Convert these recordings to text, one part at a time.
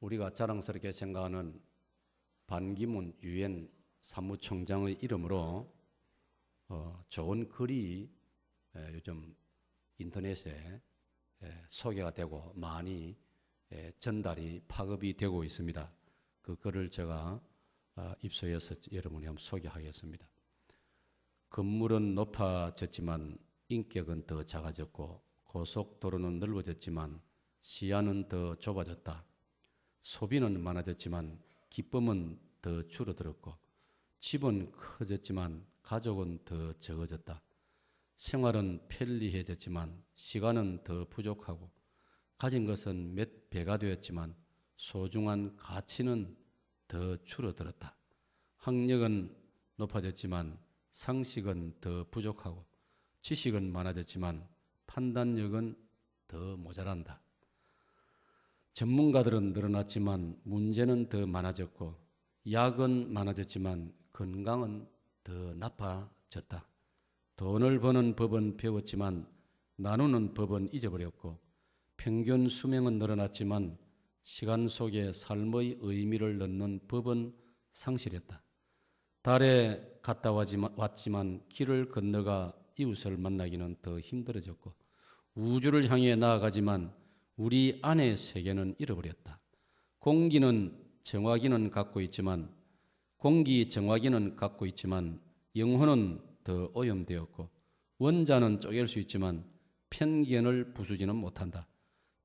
우리가 자랑스럽게 생각하는 반기문 유엔 사무총장의 이름으로 좋은 글이 요즘 인터넷에 소개가 되고 많이 전달이 파급이 되고 있습니다. 그 글을 제가 입수해서 여러분이 한번 소개하겠습니다. 건물은 높아졌지만 인격은 더 작아졌고 고속도로는 넓어졌지만 시야는 더 좁아졌다. 소비는 많아졌지만 기쁨은 더 줄어들었고 집은 커졌지만 가족은 더 적어졌다. 생활은 편리해졌지만 시간은 더 부족하고 가진 것은 몇 배가 되었지만 소중한 가치는 더 줄어들었다. 학력은 높아졌지만 상식은 더 부족하고 지식은 많아졌지만 판단력은 더 모자란다. 전문가들은 늘어났지만 문제는 더 많아졌고 약은 많아졌지만 건강은 더 나빠졌다. 돈을 버는 법은 배웠지만 나누는 법은 잊어버렸고 평균 수명은 늘어났지만 시간 속에 삶의 의미를 넣는 법은 상실했다. 달에 갔다 왔지만 길을 건너가 이웃을 만나기는 더 힘들어졌고 우주를 향해 나아가지만 우리 안의 세계는 잃어버렸다. 공기 정화기는 갖고 있지만 영혼은 더 오염되었고 원자는 쪼갤 수 있지만 편견을 부수지는 못한다.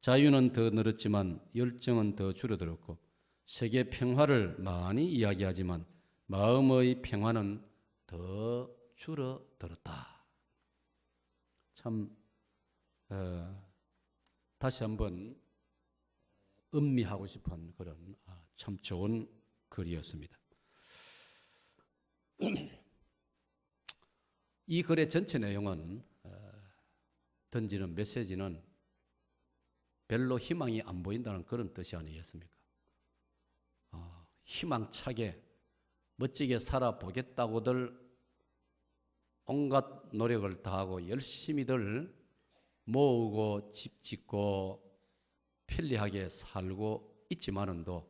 자유는 더 늘었지만 열정은 더 줄어들었고 세계 평화를 많이 이야기하지만 마음의 평화는 더 줄어들었다. 참 다시 한번 음미하고 싶은 그런 참 좋은 글이었습니다. 이 글의 전체 내용은 던지는 메시지는 별로 희망이 안 보인다는 그런 뜻이 아니겠습니까? 희망차게 멋지게 살아보겠다고들 온갖 노력을 다하고 열심히들 모으고 집 짓고 편리하게 살고 있지만은도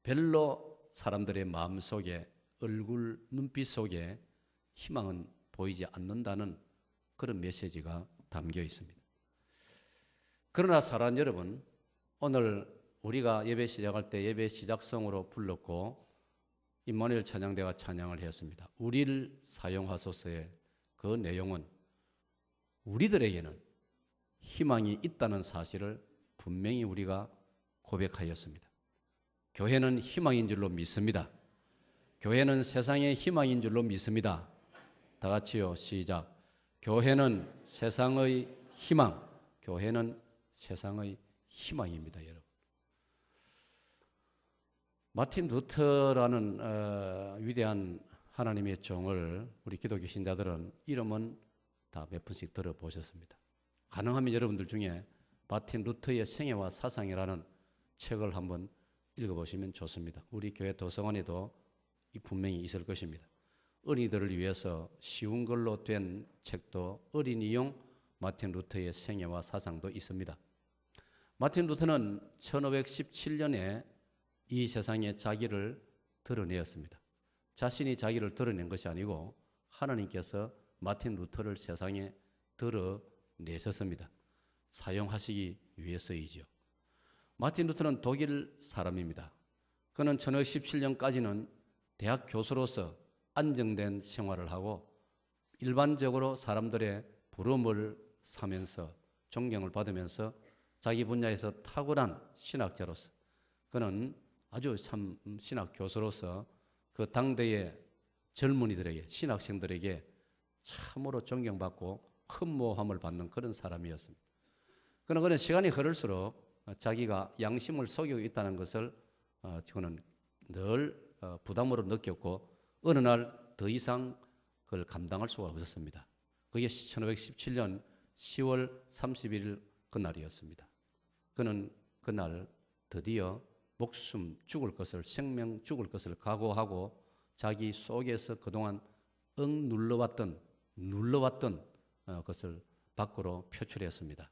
별로 사람들의 마음속에 얼굴 눈빛 속에 희망은 보이지 않는다는 그런 메시지가 담겨 있습니다. 그러나 사랑하는 여러분, 오늘 우리가 예배 시작할 때 예배 시작성으로 불렀고 임마누엘 찬양대가 찬양을 했습니다. 우리를 사용하소서의 그 내용은 우리들에게는 희망이 있다는 사실을 분명히 우리가 고백하였습니다. 교회는 희망인 줄로 믿습니다. 교회는 세상의 희망인 줄로 믿습니다. 다 같이요. 시작. 교회는 세상의 희망. 교회는 세상의 희망입니다, 여러분. 마틴 루터라는 위대한 하나님의 종을 우리 기독교 신자들은 이름은 다 몇 번씩 들어보셨습니다. 가능하면 여러분들 중에 마틴 루터의 생애와 사상이라는 책을 한번 읽어보시면 좋습니다. 우리 교회 도서관에도 분명히 있을 것입니다. 어린이들을 위해서 쉬운 걸로 된 책도 어린이용 마틴 루터의 생애와 사상도 있습니다. 마틴 루터는 1517년에 이 세상에 자기를 드러내었습니다. 자신이 자기를 드러낸 것이 아니고 하나님께서 마틴 루터를 세상에 드러내셨습니다. 사용하시기 위해서이지요. 마틴 루터는 독일 사람입니다. 그는 1517년까지는 대학 교수로서 안정된 생활을 하고 일반적으로 사람들의 부름을 사면서 존경을 받으면서 자기 분야에서 탁월한 신학자로서 그는 아주 참 신학 교수로서 그 당대의 젊은이들에게 신학생들에게 참으로 존경받고 큰 모함을 받는 그런 사람이었습니다. 그러나 그는 시간이 흐를수록 자기가 양심을 속이고 있다는 것을 그는 늘 부담으로 느꼈고 어느 날 더 이상 그걸 감당할 수가 없었습니다. 그게 1517년 10월 31일 그날이었습니다. 그는 그날 드디어 목숨 죽을 것을 생명 죽을 것을 각오하고 자기 속에서 그동안 눌러왔던 것을 밖으로 표출했습니다.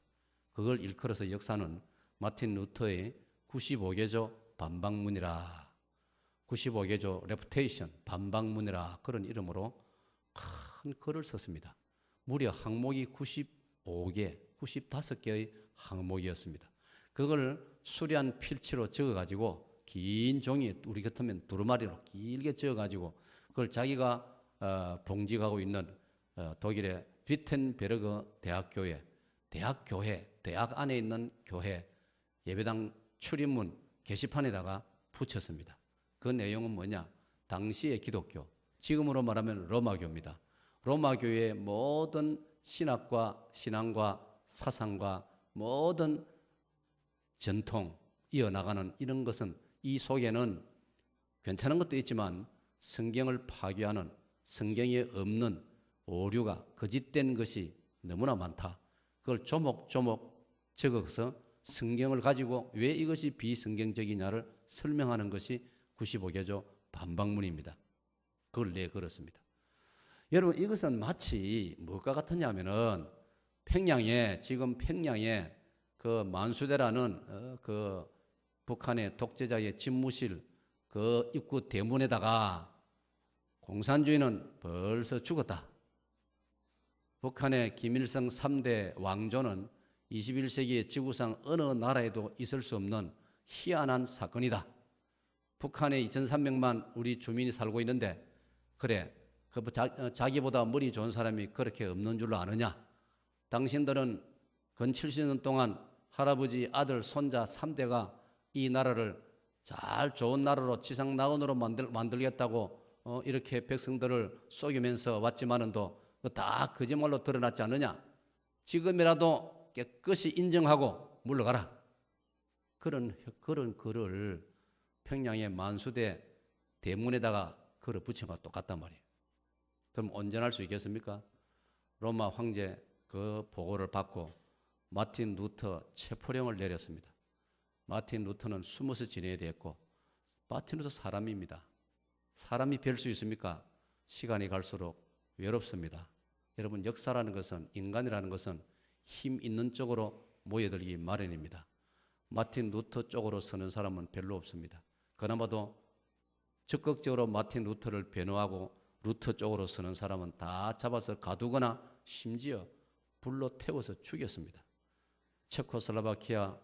그걸 일컬어서 역사는 마틴 루터의 95개조 반박문이라, 95개조 레푸테이션 반박문이라 그런 이름으로 큰 글을 썼습니다. 무려 항목이 95개, 95개의 항목이었습니다. 그걸 수려한 필치로 적어가지고 긴 종이 우리 같으면 두루마리로 길게 적어가지고 그걸 자기가 봉직하고 있는 독일의 비텐베르그 대학 안에 있는 교회 예배당 출입문 게시판에다가 붙였습니다. 그 내용은 뭐냐? 당시의 기독교, 지금으로 말하면 로마교입니다. 로마교의 모든 신학과 신앙과 사상과 모든 전통 이어나가는 이런 것은 이 속에는 괜찮은 것도 있지만 성경을 파괴하는, 성경에 없는 오류가 거짓된 것이 너무나 많다. 그걸 조목조목 적어서 성경을 가지고 왜 이것이 비성경적이냐를 설명하는 것이 95개조 반박문입니다. 그걸 내걸었습니다. 여러분, 이것은 마치 무엇과 같으냐면은 지금 평양에 그 만수대라는 그 북한의 독재자의 집무실 그 입구 대문에다가 공산주의는 벌써 죽었다. 북한의 김일성 3대 왕조는 21세기의 지구상 어느 나라에도 있을 수 없는 희한한 사건이다. 북한에 2,300만 우리 주민이 살고 있는데 그래, 자기보다 머리 좋은 사람이 그렇게 없는 줄로 아느냐? 당신들은 근 70년 동안 할아버지, 아들, 손자 3대가 이 나라를 잘 좋은 나라로 지상낙원으로 만들겠다고 이렇게 백성들을 속이면서 왔지만은도 다 거짓말로 드러났지 않느냐? 지금이라도 깨끗이 인정하고 물러가라. 그런 글을 평양의 만수대 대문에다가 글을 붙인 것과 똑같단 말이에요. 그럼 온전할 수 있겠습니까? 로마 황제 그 보고를 받고 마틴 루터 체포령을 내렸습니다. 마틴 루터는 숨어서 지내야 됐고, 마틴 루터 사람입니다. 사람이 별 수 있습니까? 시간이 갈수록 외롭습니다. 여러분, 역사라는 것은, 인간이라는 것은 힘 있는 쪽으로 모여들기 마련입니다. 마틴 루터 쪽으로 서는 사람은 별로 없습니다. 그나마도 적극적으로 마틴 루터를 변호하고 루터 쪽으로 서는 사람은 다 잡아서 가두거나 심지어 불로 태워서 죽였습니다. 체코슬로바키아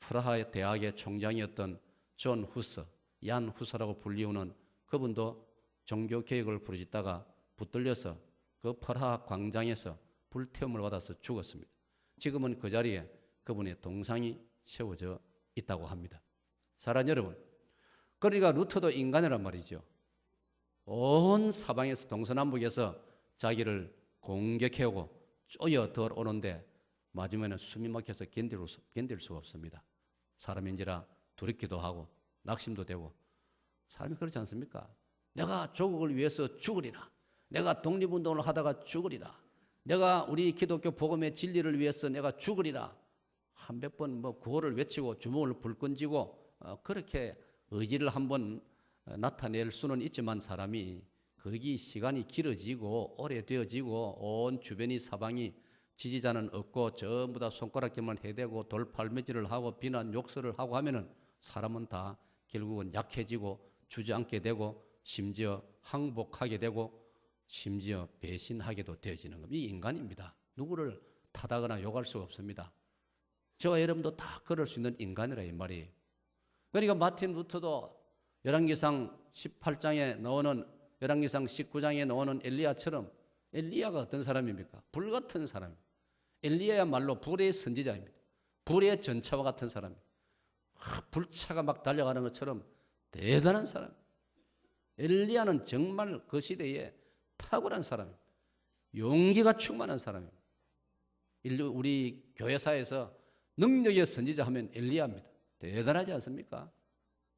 프라하 대학의 총장이었던 존 후서, 얀 후서라고 불리우는 그분도 종교개혁을 부르짖다가 붙들려서 그 프라하 광장에서 불태움을 받아서 죽었습니다. 지금은 그 자리에 그분의 동상이 세워져 있다고 합니다. 사랑하는 여러분, 그러니까 루터도 인간이란 말이죠. 온 사방에서 동서남북에서 자기를 공격해오고 쪼여 들어오는데 마지막에는 숨이 막혀서 견딜 수가 없습니다. 사람인지라 두렵기도 하고 낙심도 되고, 사람이 그렇지 않습니까? 내가 조국을 위해서 죽으리라. 내가 독립운동을 하다가 죽으리라. 내가 우리 기독교 복음의 진리를 위해서 내가 죽으리라. 한 몇 번 구호를 외치고 주먹을 불끈 쥐고 그렇게 의지를 한번 나타낼 수는 있지만 사람이 거기 시간이 길어지고 오래되어지고 온 주변이 사방이 지지자는 없고 전부 다 손가락질만 해대고 돌팔매질을 하고 비난 욕설을 하고 하면은 사람은 다 결국은 약해지고 주저앉게 되고 심지어 항복하게 되고 심지어 배신하게도 되어지는 겁니다. 이 인간입니다. 누구를 타다거나 욕할 수가 없습니다. 저와 여러분도 다 그럴 수 있는 인간이라 이 말이에요. 그러니까 마틴 루터도 열왕기상 18장에 나오는, 열왕기상 19장에 나오는 엘리야처럼, 엘리야가 어떤 사람입니까? 불 같은 사람. 엘리야야말로 불의 선지자입니다. 불의 전차와 같은 사람입니다. 불차가 막 달려가는 것처럼 대단한 사람. 엘리야는 정말 그 시대에 탁월한 사람입니다. 용기가 충만한 사람입니다. 우리 교회사에서 능력의 선지자 하면 엘리야입니다. 대단하지 않습니까?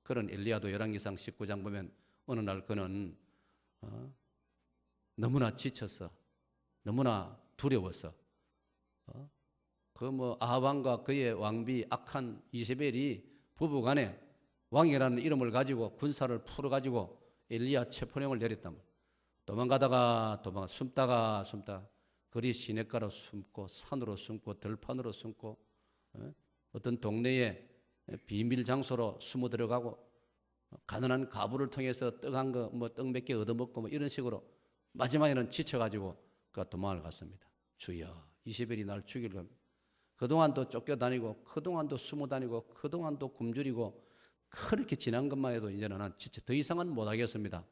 그런 엘리야도 열왕기상 19장 보면 어느 날 그는 너무나 지쳤어. 너무나 두려웠어. 아합왕과 그의 왕비 악한 이세벨이 부부간에 왕이라는 이름을 가지고 군사를 풀어가지고 엘리야 체포령을 내렸단 말이에요. 도망가다가 숨다가 그리 시냇가로 숨고 산으로 숨고 들판으로 숨고 어떤 동네에 비밀 장소로 숨어 들어가고 가난한 가부를 통해서 떡 한 거, 뭐 떡 몇 개 얻어먹고 뭐 이런 식으로 마지막에는 지쳐가지고 그 도망을 갔습니다. 주여, 이세벨이 날 죽일 겁니다. 그동안도 쫓겨다니고 그동안도 숨어 다니고 그동안도 굶주리고 그렇게 지난 것만 해도 이제는 난 진짜 더 이상은 못하겠습니다.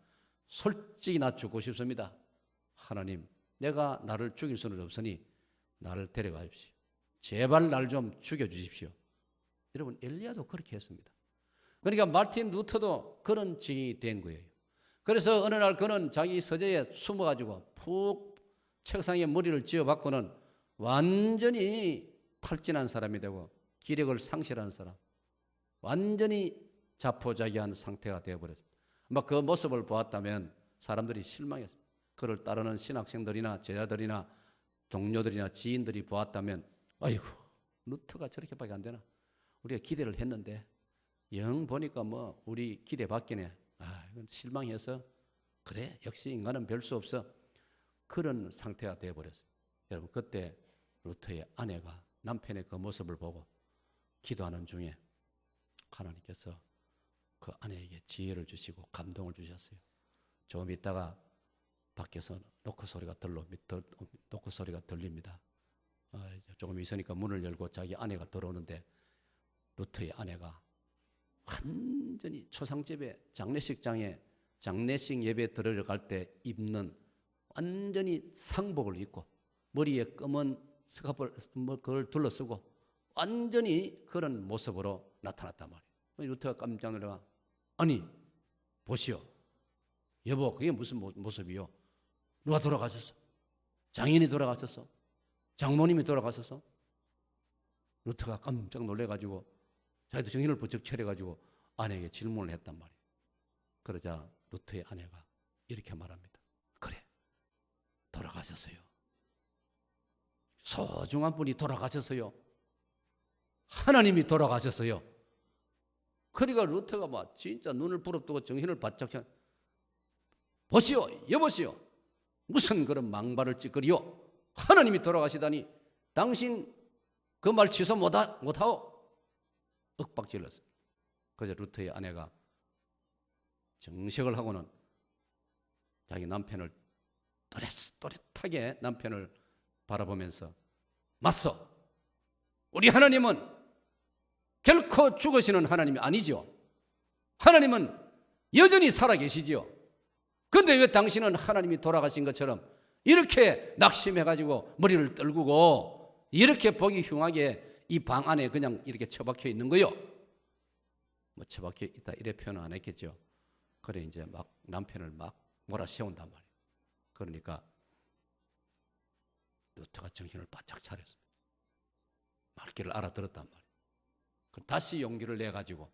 솔직히 나 죽고 싶습니다. 하나님, 내가 나를 죽일 수는 없으니 나를 데려가십시오. 제발 날 좀 죽여주십시오. 여러분, 엘리야도 그렇게 했습니다. 그러니까 마틴 루터도 그런 증인이 된 거예요. 그래서 어느 날 그는 자기 서재에 숨어가지고 푹 책상에 머리를 쥐어박고는 완전히 탈진한 사람이 되고 기력을 상실하는 사람, 완전히 자포자기한 상태가 되어버렸습니다. 막 그 모습을 보았다면 사람들이 실망했습니다. 그를 따르는 신학생들이나 제자들이나 동료들이나 지인들이 보았다면 아이고, 루터가 저렇게밖에 안 되나? 우리가 기대를 했는데 영 보니까 뭐 우리 기대 밖이네. 이건 실망해서 그래, 역시 인간은 별 수 없어. 그런 상태가 되어버렸어요. 여러분, 그때 루터의 아내가 남편의 그 모습을 보고 기도하는 중에 하나님께서 그 아내에게 지혜를 주시고 감동을 주셨어요. 조금 있다가 밖에서 노크 소리가 들립니다. 조금 있으니까 문을 열고 자기 아내가 들어오는데 루터의 아내가 완전히 초상집에 장례식 예배 들어갈 때 입는 완전히 상복을 입고 머리에 검은 스카프를 그걸 둘러쓰고 완전히 그런 모습으로 나타났단 말이에요. 루터가 깜짝 놀라가 아니 보시오, 여보, 그게 무슨 모습이요? 누가 돌아가셨어? 장인이 돌아가셨어? 장모님이 돌아가셨어? 루터가 깜짝 놀래가지고 자기도 정신을 번쩍 차려가지고 아내에게 질문을 했단 말이에요. 그러자 루터의 아내가 이렇게 말합니다. 그래, 돌아가셨어요. 소중한 분이 돌아가셨어요. 하나님이 돌아가셨어요. 그러니까 루터가 막 진짜 눈을 부릅뜨고 정신을 바짝 차려. 보시오, 여보시오, 무슨 그런 망발을 찌끄리요? 하나님이 돌아가시다니 당신 그 말 취소 못하오? 윽박질렀어요. 그래서 루터의 아내가 정색을 하고는 자기 남편을 또렷하게 남편을 바라보면서 맞소, 우리 하나님은 결코 죽으시는 하나님이 아니죠. 하나님은 여전히 살아계시지요. 그런데 왜 당신은 하나님이 돌아가신 것처럼 이렇게 낙심해가지고 머리를 떨구고 이렇게 보기 흉하게 이 방 안에 그냥 이렇게 처박혀 있는 거요? 뭐 처박혀 있다 이래 표현 안 했겠죠. 그래 이제 막 남편을 막 몰아세운단 말이에요. 그러니까 루터가 정신을 바짝 차렸습니다. 말귀를 알아들었단 말이에요. 다시 용기를 내가지고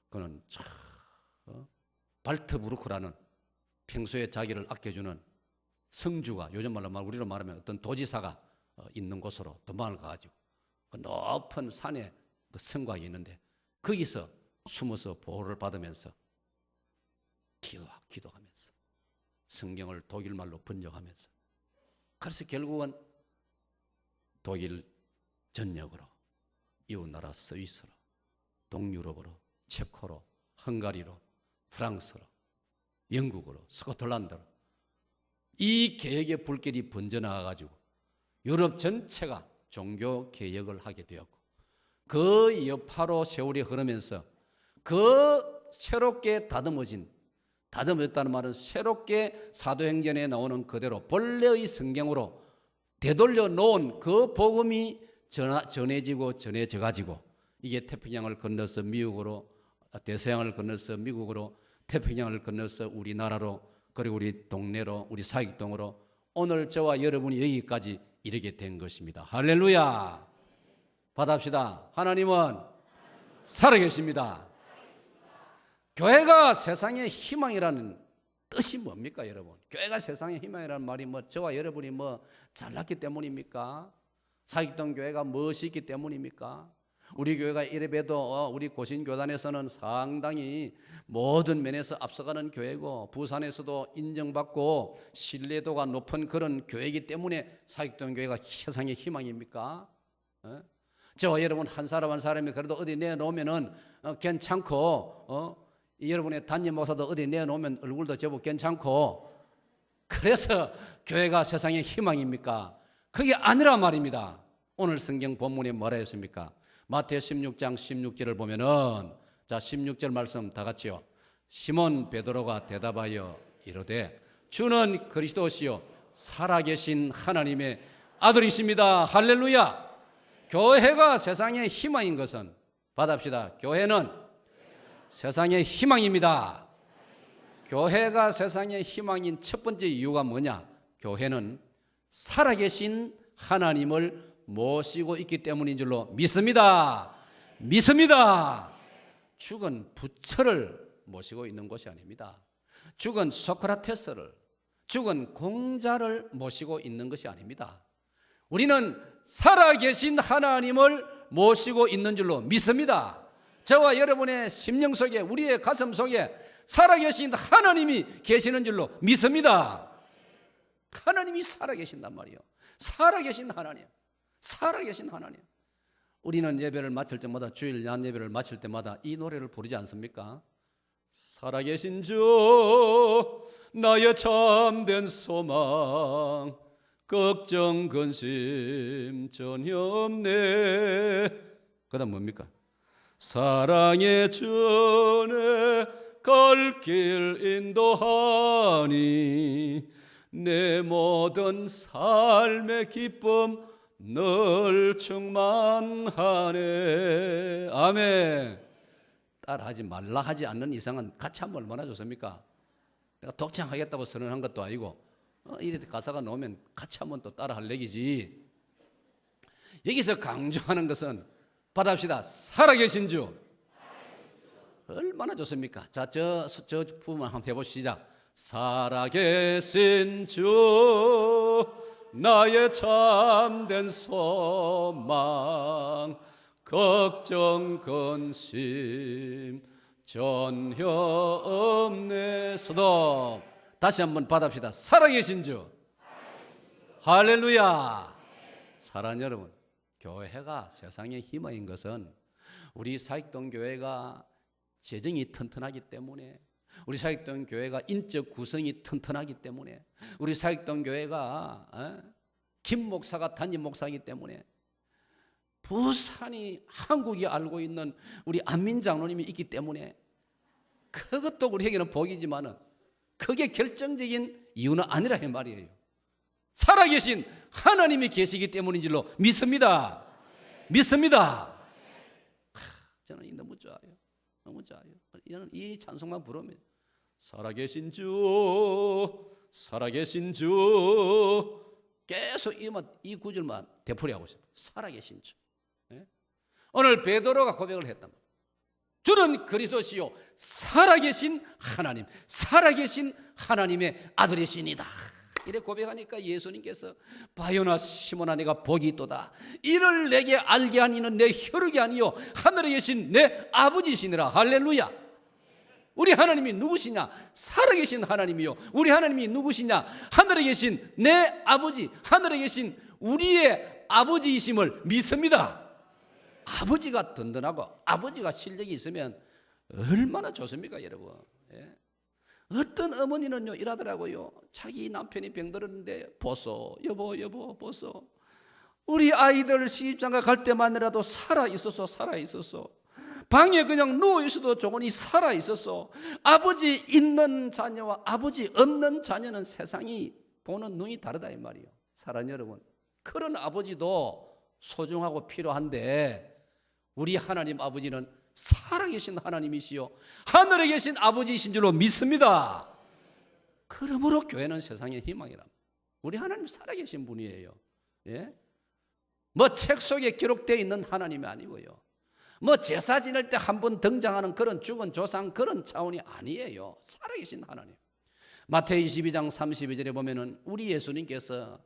그는 발트부르크라는 평소에 자기를 아껴주는 성주가, 요즘 말로 우리로 말하면 어떤 도지사가 있는 곳으로 도망을 가가지고 그 높은 산에 그 성곽이 있는데 거기서 숨어서 보호를 받으면서 기도하면서 성경을 독일말로 번역하면서 그래서 결국은 독일 전역으로 이웃나라 스위스로 동유럽으로 체코로 헝가리로 프랑스로 영국으로 스코틀랜드로 이 개혁의 불길이 번져나가가지고 유럽 전체가 종교 개혁을 하게 되었고 그 여파로 세월이 흐르면서 그 새롭게 다듬어졌다는 말은 새롭게 사도행전에 나오는 그대로 본래의 성경으로 되돌려 놓은 그 복음이 전해져가지고 이게 태평양을 건너서 미국으로, 대서양을 건너서 미국으로, 태평양을 건너서 우리나라로, 그리고 우리 동네로, 우리 사익동으로 오늘 저와 여러분이 여기까지 이르게 된 것입니다. 할렐루야. 받아봅시다. 하나님은 살아계십니다. 교회가 세상의 희망이라는 뜻이 뭡니까, 여러분? 교회가 세상의 희망이라는 말이 뭐 저와 여러분이 뭐 잘났기 때문입니까? 사익동 교회가 무엇이 있기 때문입니까? 우리 교회가 이래봬도 우리 고신교단에서는 상당히 모든 면에서 앞서가는 교회고 부산에서도 인정받고 신뢰도가 높은 그런 교회이기 때문에 사익동 교회가 세상의 희망입니까? 저와 여러분 한 사람 한 사람이 그래도 어디 내놓으면은 괜찮고, 여러분의 담임 목사도 어디 내놓으면 얼굴도 제법 괜찮고, 그래서 교회가 세상의 희망입니까? 그게 아니라 말입니다. 오늘 성경 본문에 뭐라 했습니까? 마태오 16장 16절을 보면은, 자 16절 말씀 다 같이요. 시몬 베드로가 대답하여 이르되 주는 그리스도시요 살아계신 하나님의 아들이십니다. 할렐루야. 교회가 세상의 희망인 것은, 받합시다. 교회는 세상의 희망입니다. 교회가 세상의 희망인 첫 번째 이유가 뭐냐? 교회는 살아계신 하나님을 모시고 있기 때문인 줄로 믿습니다. 믿습니다. 죽은 부처를 모시고 있는 것이 아닙니다. 죽은 소크라테스를, 죽은 공자를 모시고 있는 것이 아닙니다. 우리는 살아계신 하나님을 모시고 있는 줄로 믿습니다. 저와 여러분의 심령 속에, 우리의 가슴 속에 살아계신 하나님이 계시는 줄로 믿습니다. 하나님이 살아계신단 말이에요. 살아계신 하나님, 살아계신 하나님. 우리는 예배를 마칠 때마다, 주일 난 예배를 마칠 때마다 이 노래를 부르지 않습니까? 살아계신 주 나의 참된 소망, 걱정 근심 전혀 없네. 그 다음 뭡니까? 사랑의 전에 갈 길 인도하니 내 모든 삶의 기쁨 늘 충만하네. 아멘. 따라하지 말라 하지 않는 이상은 같이 하면 얼마나 좋습니까? 내가 독창하겠다고 선언한 것도 아니고, 이렇게 가사가 나오면 같이 하면 또 따라할 얘기지. 여기서 강조하는 것은, 받합시다. 살아계신 주. 얼마나 좋습니까? 자, 저 부분 한번 해보시죠. 살아계신 주 나의 참된 소망, 걱정 근심 전혀 없네. 소독. 다시 한번 받합시다. 살아계신 주. 할렐루야. 사랑하는 여러분, 교회가 세상의 희망인 것은 우리 사익동 교회가 재정이 튼튼하기 때문에, 우리 사익동 교회가 인적 구성이 튼튼하기 때문에, 우리 사익동 교회가 김 목사가 담임 목사이기 때문에, 부산이 한국이 알고 있는 우리 안민 장로님이 있기 때문에, 그것도 우리에게는 복이지만은 그게 결정적인 이유는 아니라 이 말이에요. 살아계신 하나님이 계시기 때문인 줄로 믿습니다. 믿습니다. 저는 너무 좋아요. 너무 좋아요. 저는 이 찬송만 부르면 살아계신 주, 살아계신 주, 계속 이 구절만 되풀이하고 있어요. 살아계신 주. 네? 오늘 베드로가 고백을 했단 말이에요. 주는 그리스도시요 살아계신 하나님, 살아계신 하나님의 아들이시니다. 이래 고백하니까 예수님께서 바요나 시몬아 내가 복이 있도다. 이를 내게 알게 한 이는 내 혈육이 아니요 하늘에 계신 내 아버지시니라. 할렐루야. 우리 하나님이 누구시냐? 살아계신 하나님이요. 우리 하나님이 누구시냐? 하늘에 계신 내 아버지, 하늘에 계신 우리의 아버지이심을 믿습니다. 아버지가 든든하고 아버지가 실력이 있으면 얼마나 좋습니까, 여러분? 예? 어떤 어머니는요 이러더라고요. 자기 남편이 병들었는데 보소, 여보 보소. 우리 아이들 시집장가 갈 때만이라도 살아 있었어. 방에 그냥 누워 있어도 조금이 살아 있었어. 아버지 있는 자녀와 아버지 없는 자녀는 세상이 보는 눈이 다르다 이 말이에요. 사랑하는 여러분, 그런 아버지도 소중하고 필요한데 우리 하나님 아버지는 살아계신 하나님이시요 하늘에 계신 아버지이신 줄로 믿습니다. 그러므로 교회는 세상의 희망이라. 우리 하나님 살아계신 분이에요. 예? 뭐 책 속에 기록되어 있는 하나님이 아니고요, 뭐 제사 지낼 때 한 번 등장하는 그런 죽은 조상 그런 차원이 아니에요. 살아계신 하나님. 마태오 22장 32절에 보면은 우리 예수님께서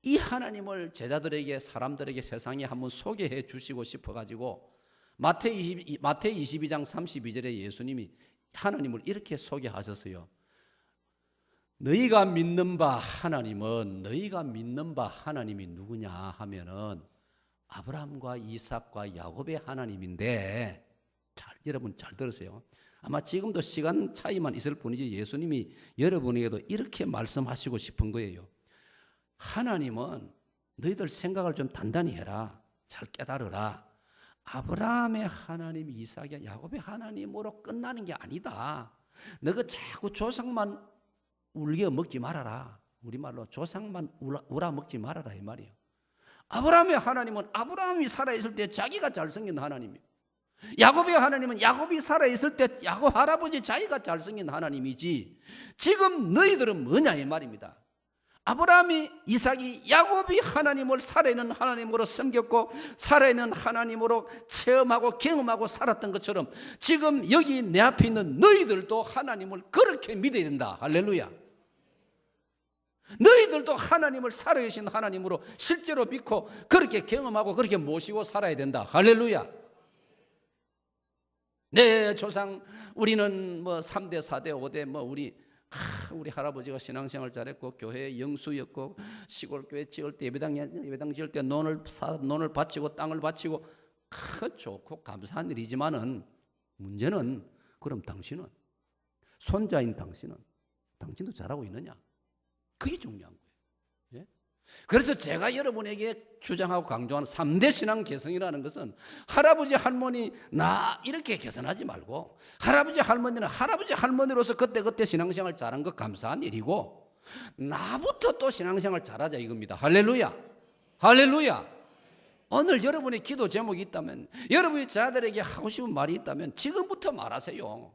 이 하나님을 제자들에게, 사람들에게 세상에 한번 소개해 주시고 싶어가지고 마태오 22장 32절에 예수님이 하나님을 이렇게 소개하셨어요. 너희가 믿는 바 하나님은, 너희가 믿는 바 하나님이 누구냐 하면은 아브라함과 이삭과 야곱의 하나님인데, 여러분 잘 들으세요. 아마 지금도 시간 차이만 있을 뿐이지 예수님이 여러분에게도 이렇게 말씀하시고 싶은 거예요. 하나님은 너희들 생각을 좀 단단히 해라. 잘 깨달으라. 아브라함의 하나님, 이삭의 야곱의 하나님으로 끝나는 게 아니다. 너가 자꾸 조상만 울겨 먹지 말아라. 우리말로 조상만 우라 먹지 말아라 이 말이에요. 아브라함의 하나님은 아브라함이 살아있을 때 자기가 잘생긴 하나님이에요. 야곱의 하나님은 야곱이 살아있을 때 야곱 할아버지 자기가 잘생긴 하나님이지, 지금 너희들은 뭐냐 이 말입니다. 아브라함이, 이삭이, 야곱이 하나님을 살아있는 하나님으로 섬겼고 살아있는 하나님으로 체험하고 경험하고 살았던 것처럼 지금 여기 내 앞에 있는 너희들도 하나님을 그렇게 믿어야 된다. 할렐루야. 너희들도 하나님을 살아계신 하나님으로 실제로 믿고 그렇게 경험하고 그렇게 모시고 살아야 된다. 할렐루야. 내 조상 우리는 뭐 3대 4대 5대 뭐 우리 할아버지가 신앙생활 잘했고 교회 영수였고 시골 교회 지을 때 예배당 지을 때 논을 바치고 땅을 바치고 좋고 감사한 일이지만은 문제는, 그럼 당신은, 손자인 당신도 잘하고 있느냐? 그게 중요한 거예요. 예? 그래서 제가 여러분에게 주장하고 강조하는 3대 신앙 개성이라는 것은 할아버지 할머니 나 이렇게 개선하지 말고 할아버지 할머니는 할아버지 할머니로서 그때 신앙생활 잘한 것 감사한 일이고 나부터 또 신앙생활 잘하자 이겁니다. 할렐루야. 할렐루야. 오늘 여러분의 기도 제목이 있다면, 여러분이 자들에게 하고 싶은 말이 있다면 지금부터 말하세요.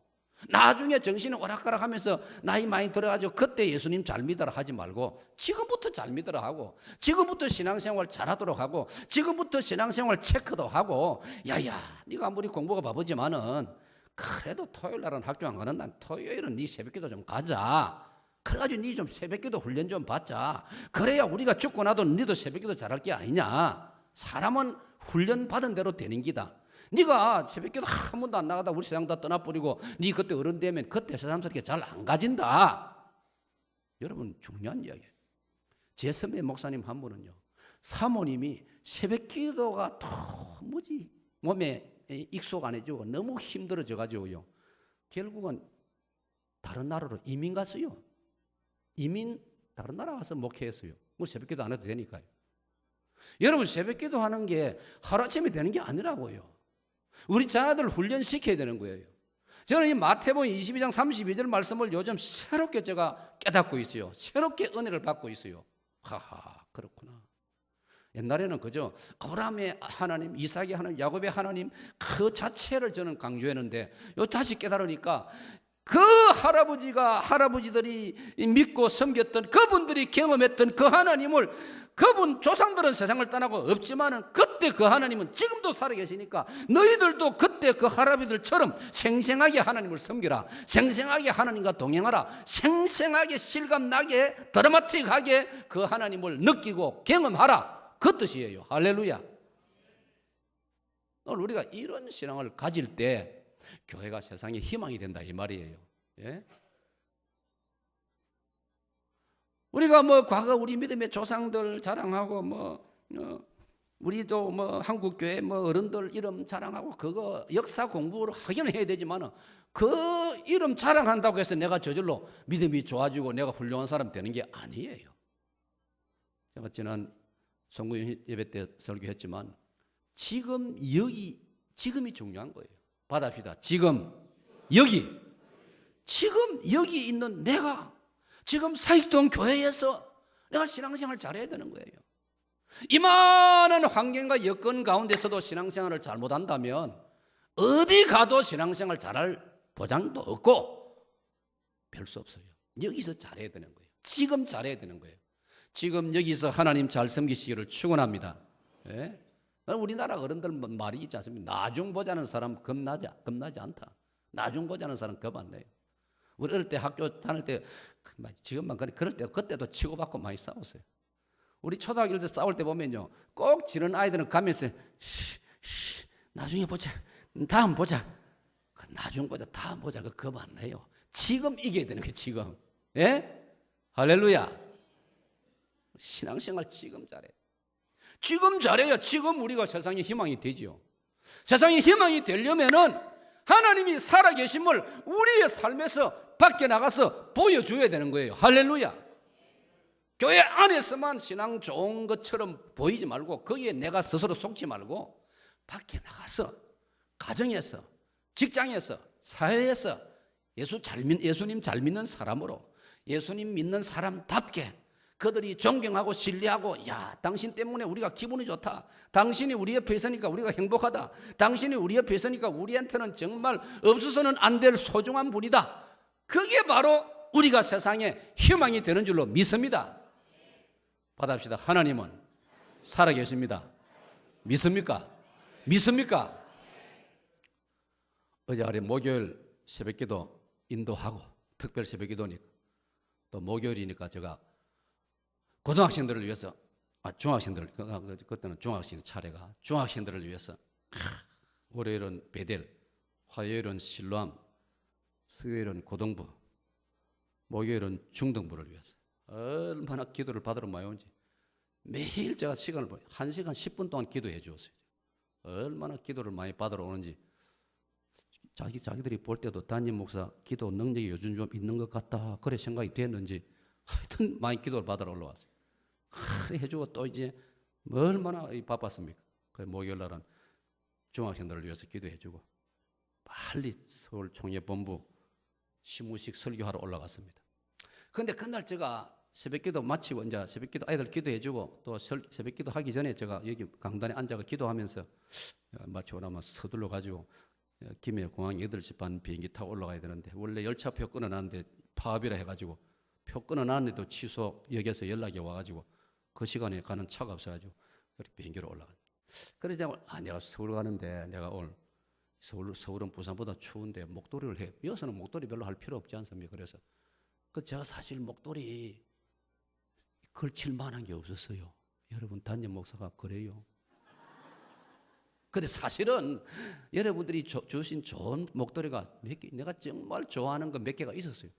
나중에 정신이 오락가락하면서 나이 많이 들어가지고 그때 예수님 잘 믿어라 하지 말고 지금부터 잘 믿어라 하고 지금부터 신앙생활 잘하도록 하고 지금부터 신앙생활 체크도 하고, 야야 네가 아무리 공부가 바쁘지만은 그래도 토요일 날은 학교 안 가는 날 토요일은 네 새벽기도 좀 가자. 그래가지고 네 좀 새벽기도 훈련 좀 받자. 그래야 우리가 죽고 나도 너도 새벽기도 잘할 게 아니냐. 사람은 훈련 받은 대로 되는 기다. 네가 새벽기도 한 번도 안 나가다 우리 세상 다 떠나버리고 네 그때 어른 되면 그때 세상스럽게 잘 안 가진다. 여러분 중요한 이야기예요. 제 선배 목사님 한 분은요, 사모님이 새벽기도가 도무지 몸에 익숙 안 해지고 너무 힘들어져 가지고요, 결국은 다른 나라로 이민 갔어요. 다른 나라 가서 목회했어요. 뭐 새벽기도 안 해도 되니까요. 여러분 새벽기도 하는 게 하루아침에 되는 게 아니라고요. 우리 자녀들 훈련시켜야 되는 거예요. 저는 이 마태복음 22장 32절 말씀을 요즘 새롭게 제가 깨닫고 있어요. 새롭게 은혜를 받고 있어요. 하하, 그렇구나. 옛날에는 그저 아브라함의 하나님, 이삭의 하나님, 야곱의 하나님 그 자체를 저는 강조했는데 다시 깨달으니까 그 할아버지들이 믿고 섬겼던 그분들이 경험했던 그 하나님을, 그분 조상들은 세상을 떠나고 없지만은 그때 그 하나님은 지금도 살아계시니까 너희들도 그때 그 할아버지들처럼 생생하게 하나님을 섬기라. 생생하게 하나님과 동행하라. 생생하게 실감나게 드라마틱하게 그 하나님을 느끼고 경험하라. 그 뜻이에요. 할렐루야. 오늘 우리가 이런 신앙을 가질 때 교회가 세상에 희망이 된다 이 말이에요. 예? 우리가 뭐 과거 우리 믿음의 조상들 자랑하고 우리도 한국 교회 어른들 이름 자랑하고 그거 역사 공부를 하긴 해야 되지만 그 이름 자랑한다고 해서 내가 저절로 믿음이 좋아지고 내가 훌륭한 사람 되는 게 아니에요. 제가 지난 성구 예배 때 설교했지만 지금이 중요한 거예요. 받아봅시다. 지금 여기 있는 내가 지금 사익동 교회에서 내가 신앙생활을 잘해야 되는 거예요. 이만한 환경과 여건 가운데서도 신앙생활을 잘못한다면 어디 가도 신앙생활 잘할 보장도 없고 별 수 없어요. 여기서 잘해야 되는 거예요. 지금 잘해야 되는 거예요. 지금 여기서 하나님 잘 섬기시기를 축원합니다. 예? 우리나라 어른들 말이 있지 않습니까? 나중 보자는 사람 겁나지 않다. 나중 보자는 사람 겁 안 내요. 우리 어릴 때 학교 다닐 때 지금만 그럴 때 그때도 치고받고 많이 싸웠어요. 우리 초등학교 때 싸울 때 보면요, 꼭 지는 아이들은 가면서 나중에 보자, 다음 보자, 나중 보자, 다음 보자, 그 겁 안 내요. 지금 이겨야 되는 거예요. 지금. 예? 할렐루야. 신앙생활 지금 잘해. 지금 잘해야 지금 우리가 세상에 희망이 되지요. 세상에 희망이 되려면은 하나님이 살아계심을 우리의 삶에서 밖에 나가서 보여줘야 되는 거예요. 할렐루야. 교회 안에서만 신앙 좋은 것처럼 보이지 말고 거기에 내가 스스로 속지 말고 밖에 나가서 가정에서 직장에서 사회에서 예수님 잘 믿는 사람으로 예수님 믿는 사람답게 그들이 존경하고 신뢰하고 야 당신 때문에 우리가 기분이 좋다. 당신이 우리 옆에 있으니까 우리가 행복하다. 당신이 우리 옆에 있으니까 우리한테는 정말 없어서는 안 될 소중한 분이다. 그게 바로 우리가 세상에 희망이 되는 줄로 믿습니다. 받아봅시다. 하나님은 살아계십니다. 믿습니까? 믿습니까? 어제 아래 목요일 새벽기도 인도하고 특별 새벽기도니까 또 목요일이니까 제가 고등학생들을 위해서 중학생들 그때는 중학생 차례가 중학생들을 위해서 월요일은 베델, 화요일은 실로암, 수요일은 고등부, 목요일은 중등부를 위해서 얼마나 기도를 받으러 많이 온지 매일 제가 시간을 보여 1시간 10분 동안 기도해 주었어요. 얼마나 기도를 많이 받으러 오는지 자기들이 볼 때도 담임 목사 기도 능력이 요즘 좀 있는 것 같다 그래 생각이 됐는지 하여튼 많이 기도를 받으러 올라왔어요. 그래 해주고 또 이제 얼마나 바빴습니까? 그래 목요일 날은 중학생들을 위해서 기도해주고 빨리 서울 총회본부 시무식 설교하러 올라갔습니다. 그런데 그날 제가 새벽기도 마치고 이제 새벽기도 아이들 기도해주고 또 새벽기도 하기 전에 제가 여기 강단에 앉아서 기도하면서 마치고 나면 서둘러 가지고 김해 공항 8시 반 비행기 타고 올라가야 되는데 원래 열차표 끊어놨는데 파업이라 해가지고 표 끊어놨는데도 취소 역에서 연락이 와가지고 그 시간에 가는 차가 없어가지고 비행기로 올라가. 그래서 내가 서울 가는데 내가 오늘 서울은 부산보다 추운데 목도리를 해. 여기서는 목도리 별로 할 필요 없지 않습니까? 그래서 제가 사실 목도리 걸칠 만한 게 없었어요. 여러분 담임 목사가 그래요. 근데 사실은 여러분들이 주신 좋은 목도리가 몇 개, 내가 정말 좋아하는 거 몇 개가 있었어요.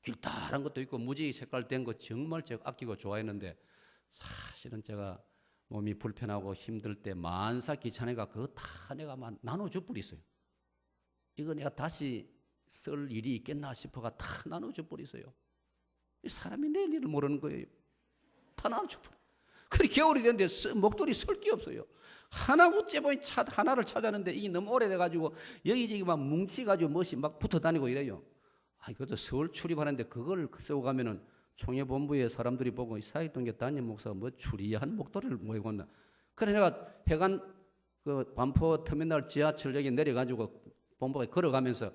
길다란 것도 있고 무지 색깔 된 거 정말 제가 아끼고 좋아했는데 사실은 제가 몸이 불편하고 힘들 때 만사 귀찮으니까 그거 다 내가 나눠줘 버렸어요. 이거 내가 다시 쓸 일이 있겠나 싶어가 다 나눠줘 버렸어요. 사람이 내 일을 모르는 거예요. 다 나눠줘 버려. 그래 겨울이 됐는데 목도리 쓸 게 없어요. 하나 우째보니 하나를 찾았는데 이게 너무 오래돼가지고 여기저기 막 뭉치가지고 멋이 막 붙어 다니고 이래요. 그것도 서울 출입하는데 그걸 쓰고 가면은 총회본부에 사람들이 보고 사익동계 담임 목사가 뭐 추리한 목도리를 모이고 있나. 그래 내가 해관 그 반포 터미널 지하철역에 내려가지고 본부에 걸어가면서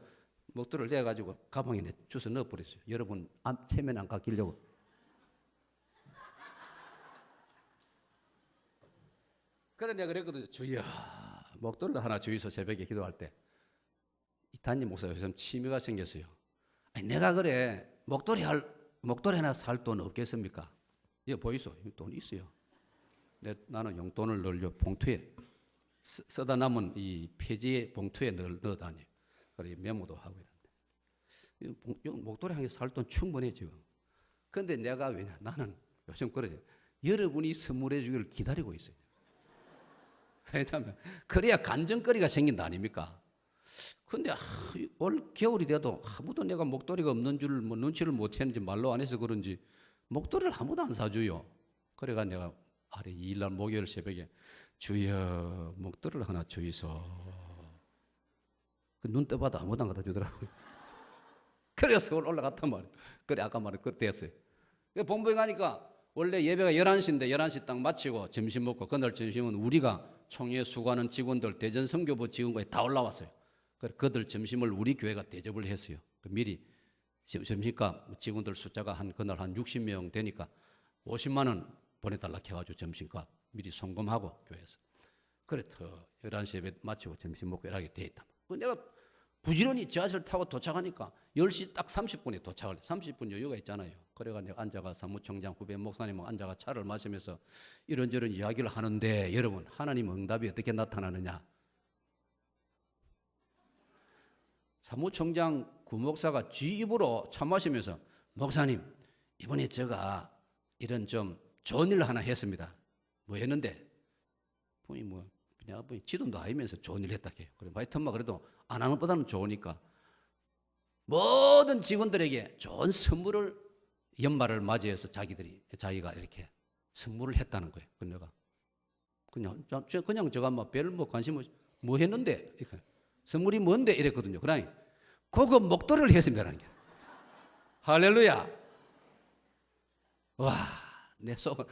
목도리를 내가지고 가방에 주워 넣어버렸어요. 여러분 체면 안 깎이려고. 그래 내가 그랬거든요. 주여 목도리를 하나 주이소. 새벽에 기도할 때 이 담임 목사가 요즘 취미가 생겼어요. 아니, 내가 그래 목도리 하나 살 돈 없겠습니까? 이거 보이소? 돈 있어요. 나는 용돈을 넣으려 봉투에 쓰다 남은 이 폐지 봉투에 넣어 다녀요. 그래 메모도 하고 이런데 목도리 한 개 살 돈 충분해 지금. 그런데 내가 왜냐 나는 요즘 그러죠. 여러분이 선물해 주기를 기다리고 있어요. 왜냐하면 그래야 간증거리가 생긴다 아닙니까? 근데 올 겨울이 돼도 아무도 내가 목도리가 없는 줄 뭐 눈치를 못 채는지 말로 안 해서 그런지 목도리를 아무도 안 사줘요. 그래가 내가 아래 2일날 목요일 새벽에 주여 목도리를 하나 주이소. 눈 떠봐도 아무도 안 갖다 주더라고요. 그래서 서울 올라갔단 말이에요. 그래 아까 말한 그때 했어요. 본부에 가니까 원래 예배가 11시인데 11시 딱 마치고 점심 먹고 그날 점심은 우리가 총회 수고하는 직원들 대전 선교부 직원까지 다 올라왔어요. 그들 점심을 우리 교회가 대접을 했어요. 미리 점심값 직원들 숫자가 그날 한 60명 되니까 50만 원 보내달라 해가지고 점심값 미리 송금하고 교회에서. 그래 더 11시 예배 마치고 점심 먹고 일하게 돼 있다. 내가 부지런히 지하철 타고 도착하니까 10시 딱 30분에 도착을 해. 30분 여유가 있잖아요. 그래가 내가 앉아가 사무총장 후배 목사님 앉아가 차를 마시면서 이런저런 이야기를 하는데 여러분 하나님 응답이 어떻게 나타나느냐. 사무총장 구목사가 쥐 입으로 차 마시면서 목사님 이번에 제가 이런 좀 좋은 일을 하나 했습니다. 뭐 했는데 아버님 뭐 그냥 아버님 지도도 아니면서 좋은 일 했다 해요. 그래 하여튼만 그래도 안 하는 것보다는 좋으니까 모든 직원들에게 좋은 선물을 연말을 맞이해서 자기가 이렇게 선물을 했다는 거예요. 그 내가 그냥 제가 별 관심 없이 뭐 했는데 이렇게 선물이 뭔데 이랬거든요. 그러니 고급 목도리를 했습니다. 할렐루야. 와, 내 속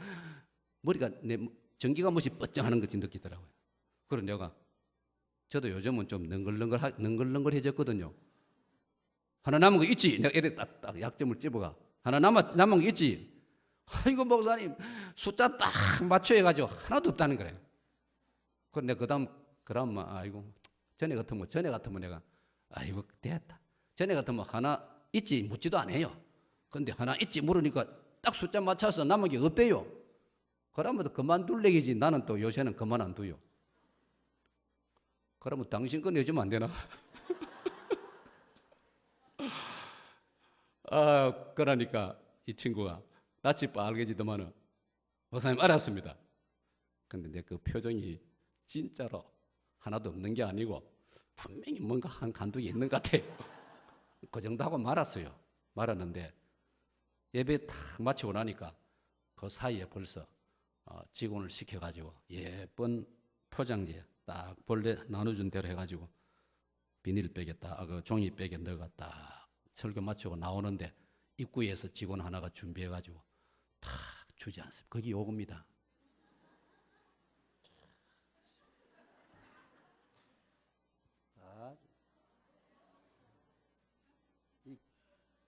머리가 내 전기가 무시 뻗정하는 것이 느끼더라고요. 그래서 내가 저도 요즘은 좀 능글능글해졌거든요. 하나 남은 거 있지? 내가 이렇게 딱 약점을 찝어가 하나 남은 거 있지? 아이고 목사님 숫자 딱 맞춰 해가지고 하나도 없다는 거래요. 그런데 그다음 아이고 전에 같으면 내가 아이고 됐다. 전에 같으면 하나 있지 묻지도 않아요. 근데 하나 있지 물으니까 딱 숫자 맞춰서 남은 게 없대요. 그러면 그만둘 얘기지. 나는 또 요새는 그만 안 둬요. 그러면 당신 거 내주면 안 되나? 그러니까 이 친구가 낯이 빨개지더만은 목사님 알았습니다. 근데 내 그 표정이 진짜로 하나도 없는 게 아니고 분명히 뭔가 한 간두기 있는 것 같아요. 그 정도 하고 말았는데 예배 딱 마치고 나니까 그 사이에 벌써 직원을 시켜가지고 예쁜 포장지에 딱 본래 나눠준 대로 해가지고 비닐백에 그 종이백에 넣어가 딱 설교 마치고 나오는데 입구에서 직원 하나가 준비해가지고 탁 주지 않습니다. 거기 요겁니다.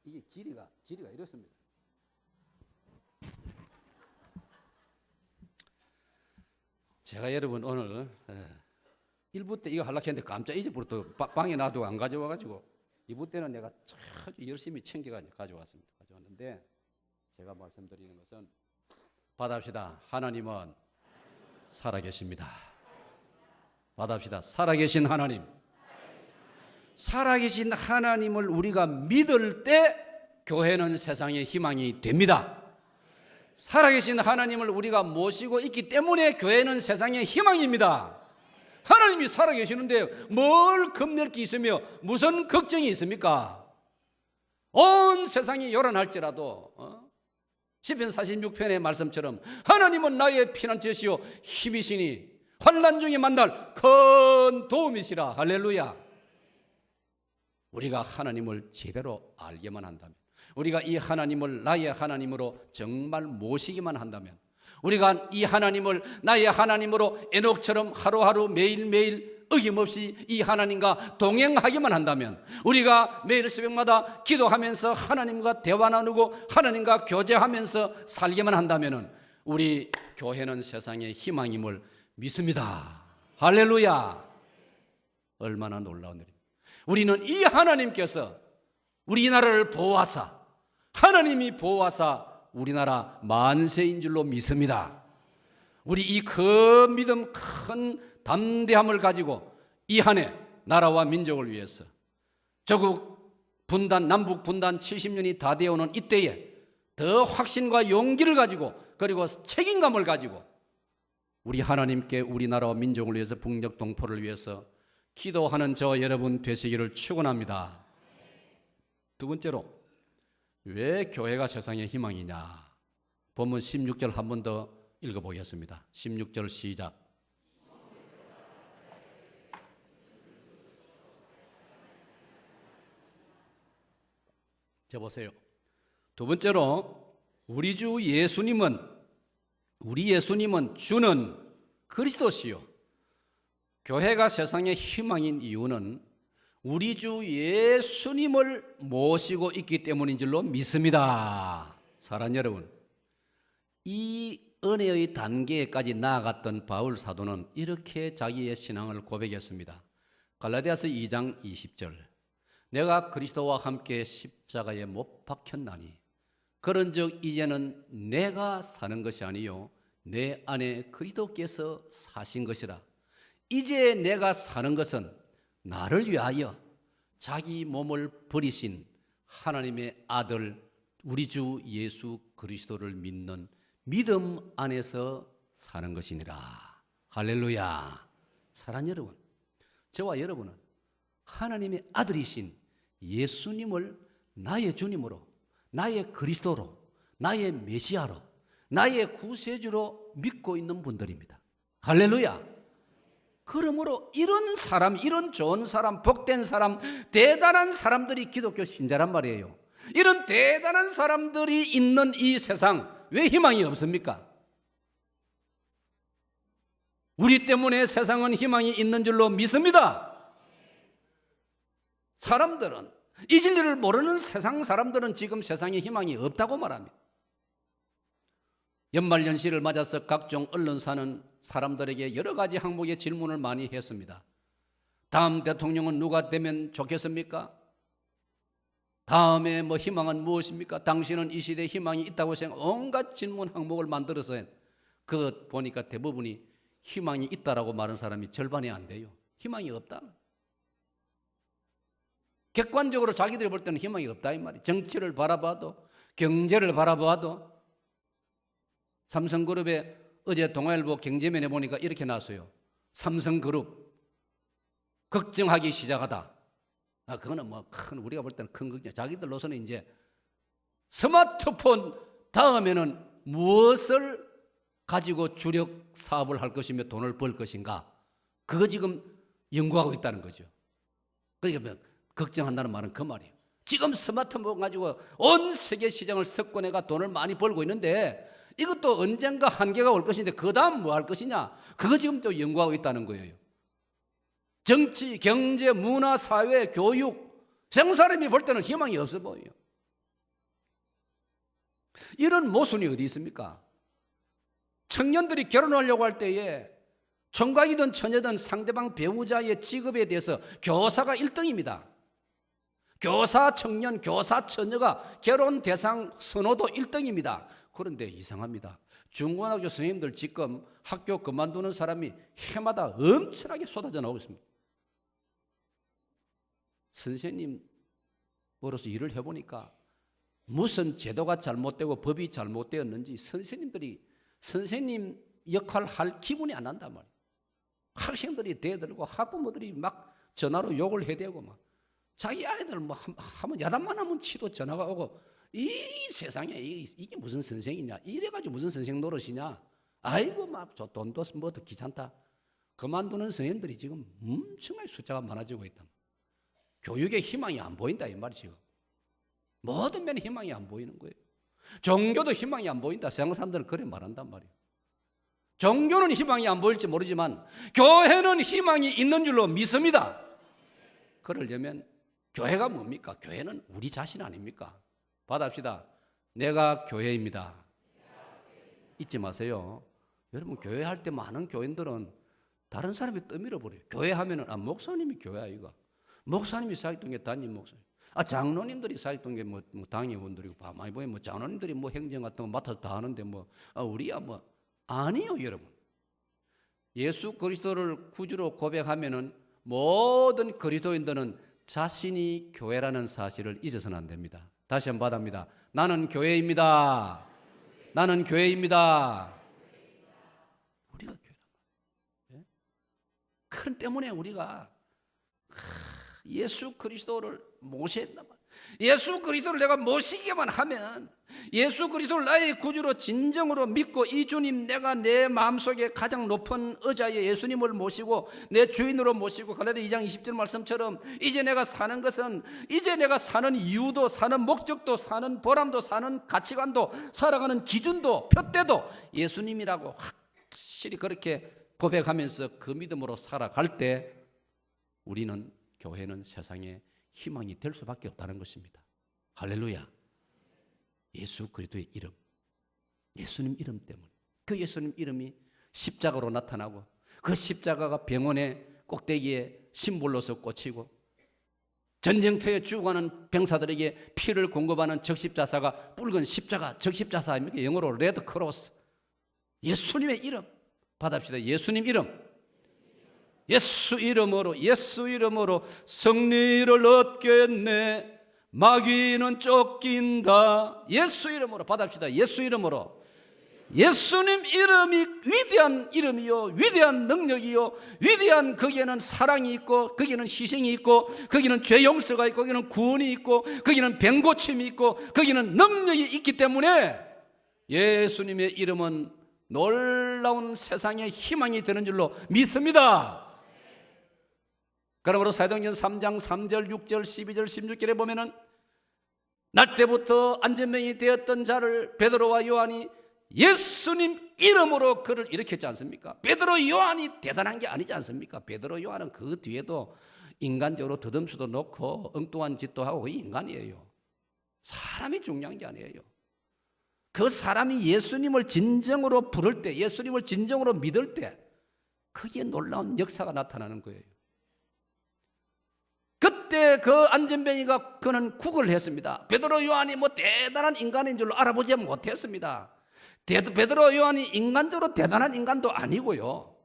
이게 길이가 이렇습니다. 제가 여러분 오늘 1부 때 이거 하려고 했는데 깜짝 잊어버려 또 방에 놔두고 안 가져와가지고 2부 때는 내가 아주 열심히 챙겨가지고 가져왔는데 제가 말씀드리는 것은 받아봅시다. 하나님은 살아계십니다. 받아봅시다. 살아계신 하나님. 살아계신 하나님을 우리가 믿을 때 교회는 세상의 희망이 됩니다. 살아계신 하나님을 우리가 모시고 있기 때문에 교회는 세상의 희망입니다. 하나님이 살아계시는데 뭘 겁낼 게 있으며 무슨 걱정이 있습니까? 온 세상이 요란할지라도 시편 46편의 말씀처럼 하나님은 나의 피난처시요 힘이시니 환난 중에 만날 큰 도움이시라. 할렐루야. 우리가 하나님을 제대로 알게만 한다면, 우리가 이 하나님을 나의 하나님으로 정말 모시기만 한다면, 우리가 이 하나님을 나의 하나님으로 에녹처럼 하루하루 매일매일 어김없이 이 하나님과 동행하기만 한다면, 우리가 매일 새벽마다 기도하면서 하나님과 대화 나누고 하나님과 교제하면서 살기만 한다면 우리 교회는 세상의 희망임을 믿습니다. 할렐루야. 얼마나 놀라운 일입니다. 우리는 이 하나님께서 우리나라를 보호하사, 하나님이 보호하사 우리나라 만세인 줄로 믿습니다. 우리 이 큰 믿음, 큰 담대함을 가지고 이 한 해 나라와 민족을 위해서 조국 분단, 남북 분단 70년이 다 되어오는 이때에 더 확신과 용기를 가지고 그리고 책임감을 가지고 우리 하나님께 우리나라와 민족을 위해서 북녘 동포를 위해서 기도하는 저 여러분 되시기를 축원합니다. 두 번째로 왜 교회가 세상의 희망이냐? 본문 16절 한 번 더 읽어보겠습니다. 16절 시작. 자 보세요. 두 번째로 우리 예수님은 주는 그리스도시요. 교회가 세상의 희망인 이유는 우리 주 예수님을 모시고 있기 때문인 줄로 믿습니다. 사랑하는 여러분, 이 은혜의 단계까지 나아갔던 바울 사도는 이렇게 자기의 신앙을 고백했습니다. 갈라디아서 2장 20절. 내가 그리스도와 함께 십자가에 못 박혔나니 그런즉 이제는 내가 사는 것이 아니요 내 안에 그리스도께서 사신 것이라. 이제 내가 사는 것은 나를 위하여 자기 몸을 버리신 하나님의 아들 우리 주 예수 그리스도를 믿는 믿음 안에서 사는 것이니라. 할렐루야. 사랑하는 여러분, 저와 여러분은 하나님의 아들이신 예수님을 나의 주님으로, 나의 그리스도로, 나의 메시아로, 나의 구세주로 믿고 있는 분들입니다. 할렐루야. 그러므로 이런 사람, 이런 좋은 사람, 복된 사람, 대단한 사람들이 기독교 신자란 말이에요. 이런 대단한 사람들이 있는 이 세상, 왜 희망이 없습니까? 우리 때문에 세상은 희망이 있는 줄로 믿습니다. 사람들은, 이 진리를 모르는 세상 사람들은 지금 세상에 희망이 없다고 말합니다. 연말연시를 맞아서 각종 언론사는 사람들에게 여러 가지 항목의 질문을 많이 했습니다. 다음 대통령은 누가 되면 좋겠습니까? 다음에 희망은 무엇입니까? 당신은 이 시대에 희망이 있다고 생각, 온갖 질문 항목을 만들어서 그것 보니까 대부분이 희망이 있다라고 말하는 사람이 절반이 안 돼요. 희망이 없다. 객관적으로 자기들이 볼 때는 희망이 없다 이 말이에요. 정치를 바라봐도, 경제를 바라봐도. 삼성그룹에 어제 동아일보 경제면에 보니까 이렇게 나왔어요. 삼성그룹 걱정하기 시작하다. 그거는 큰, 우리가 볼 때는 큰 걱정. 자기들로서는 이제 스마트폰 다음에는 무엇을 가지고 주력 사업을 할 것이며 돈을 벌 것인가. 그거 지금 연구하고 있다는 거죠. 그러니까 걱정한다는 말은 그 말이에요. 지금 스마트폰 가지고 온 세계 시장을 석권해가 돈을 많이 벌고 있는데 이것도 언젠가 한계가 올 것인데 그 다음 뭐 할 것이냐. 그거 지금 또 연구하고 있다는 거예요. 정치, 경제, 문화, 사회, 교육, 세상 사람이 볼 때는 희망이 없어 보여요. 이런 모순이 어디 있습니까? 청년들이 결혼하려고 할 때에 총각이든 처녀든 상대방 배우자의 직업에 대해서 교사가 1등입니다. 교사 청년, 교사 처녀가 결혼 대상 선호도 1등입니다. 그런데 이상합니다. 중고등학교 선생님들 지금 학교 그만두는 사람이 해마다 엄청나게 쏟아져 나오고 있습니다. 선생님으로서 일을 해보니까 무슨 제도가 잘못되고 법이 잘못되었는지 선생님들이 선생님 역할 할 기분이 안 난단 말이에요. 학생들이 대들고 학부모들이 막 전화로 욕을 해대고 막 자기 아이들 하면 야단만 하면 치도 전화가 오고 이 세상에 이게 무슨 선생이냐 이래가지고 무슨 선생 노릇이냐 아이고 막 저 돈도 더 귀찮다. 그만두는 선생님들이 지금 엄청나게 숫자가 많아지고 있다. 교육에 희망이 안 보인다 이 말이 지금. 모든 면에 희망이 안 보이는 거예요. 종교도 희망이 안 보인다. 세상 사람들은 그래 말한단 말이에요. 종교는 희망이 안 보일지 모르지만 교회는 희망이 있는 줄로 믿습니다. 그러려면 교회가 뭡니까? 교회는 우리 자신 아닙니까? 받아봅시다. 내가 교회입니다. 잊지 마세요. 여러분 교회할 때 많은 교인들은 다른 사람이 떠밀어 버려요. 교회하면은 목사님이 교회야 이거. 목사님이 사역동에 담임 목사님. 장로님들이 사역동에 당회원들이고 많이 보면 장로님들이 행정 같은 거 맡아서 다 하는데 우리야 아니요 여러분. 예수 그리스도를 구주로 고백하면은 모든 그리스도인들은 자신이 교회라는 사실을 잊어서는 안 됩니다. 다시 한번 받아봅니다. 나는 교회입니다. 나는 교회입니다. 우리가 교회란 말이에요. 그런 때문에 우리가 예수 그리스도를 모셔야 된단 말이에요. 예수 그리스도를 내가 모시기만 하면 예수 그리스도를 나의 구주로 진정으로 믿고 이 주님 내가 내 마음속에 가장 높은 의자의 예수님을 모시고 내 주인으로 모시고 갈라디아 2장 20절 말씀처럼 이제 내가 사는 것은 이제 내가 사는 이유도 사는 목적도 사는 보람도 사는 가치관도 살아가는 기준도 표대도 예수님이라고 확실히 그렇게 고백하면서 그 믿음으로 살아갈 때 우리는 교회는 세상에 희망이 될 수밖에 없다는 것입니다. 할렐루야. 예수 그리스도의 이름, 예수님 이름 때문에 그 예수님 이름이 십자가로 나타나고 그 십자가가 병원의 꼭대기에 심볼로서 꽂히고 전쟁터에 죽어가는 병사들에게 피를 공급하는 적십자사가 붉은 십자가, 적십자사 아닙니까? 영어로 레드 크로스. 예수님의 이름 받아봅시다. 예수님 이름. 예수 이름으로 승리를 얻겠네. 마귀는 쫓긴다. 예수 이름으로 받아봅시다. 예수 이름으로 예수님 이름이 위대한 이름이요, 위대한 능력이요, 위대한 거기에는 사랑이 있고, 거기에는 희생이 있고, 거기는 죄 용서가 있고, 거기는 구원이 있고, 거기는 병 고침이 있고, 거기는 능력이 있기 때문에 예수님의 이름은 놀라운 세상의 희망이 되는 줄로 믿습니다. 그러므로 사도행전 3장 3절 6절 12절 16절에 보면은 날 때부터 안전병이 되었던 자를 베드로와 요한이 예수님 이름으로 그를 일으켰지 않습니까? 베드로 요한이 대단한 게 아니지 않습니까? 베드로 요한은 그 뒤에도 인간적으로 더듬수도 놓고 엉뚱한 짓도 하고 인간이에요. 사람이 중요한 게 아니에요. 그 사람이 예수님을 진정으로 부를 때, 예수님을 진정으로 믿을 때 거기에 놀라운 역사가 나타나는 거예요. 그때 그 안전뱅이가 그는 구걸을 했습니다. 베드로 요한이 뭐 대단한 인간인 줄로 알아보지 못했습니다. 베드로 요한이 인간적으로 대단한 인간도 아니고요.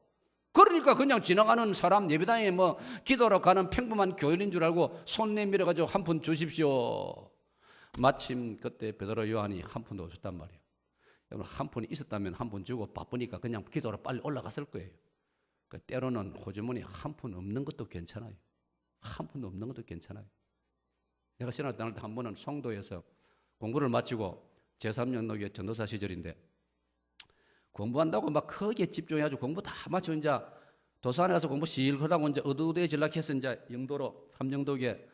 그러니까 그냥 지나가는 사람, 예배당에 뭐 기도하러 가는 평범한 교인인 줄 알고 손 내밀어 가지고 한 푼 주십시오. 마침 그때 베드로 요한이 한 푼도 없었단 말이에요. 여러분, 한 푼이 있었다면 한 푼 주고 바쁘니까 그냥 기도하러 빨리 올라갔을 거예요. 때로는 호주머니 한 푼 없는 것도 괜찮아요. 한 푼도 없는 것도 괜찮아요. 내가 신학교 다닐 때 한 번은 송도에서 공부를 마치고 제3연도교 전도사 시절인데 공부한다고 막 크게 집중해가지고 공부 다 마치고 이제 도서관에 가서 공부 실하다고 이제 어두워져질라 해서 이제 영도로 삼영도교에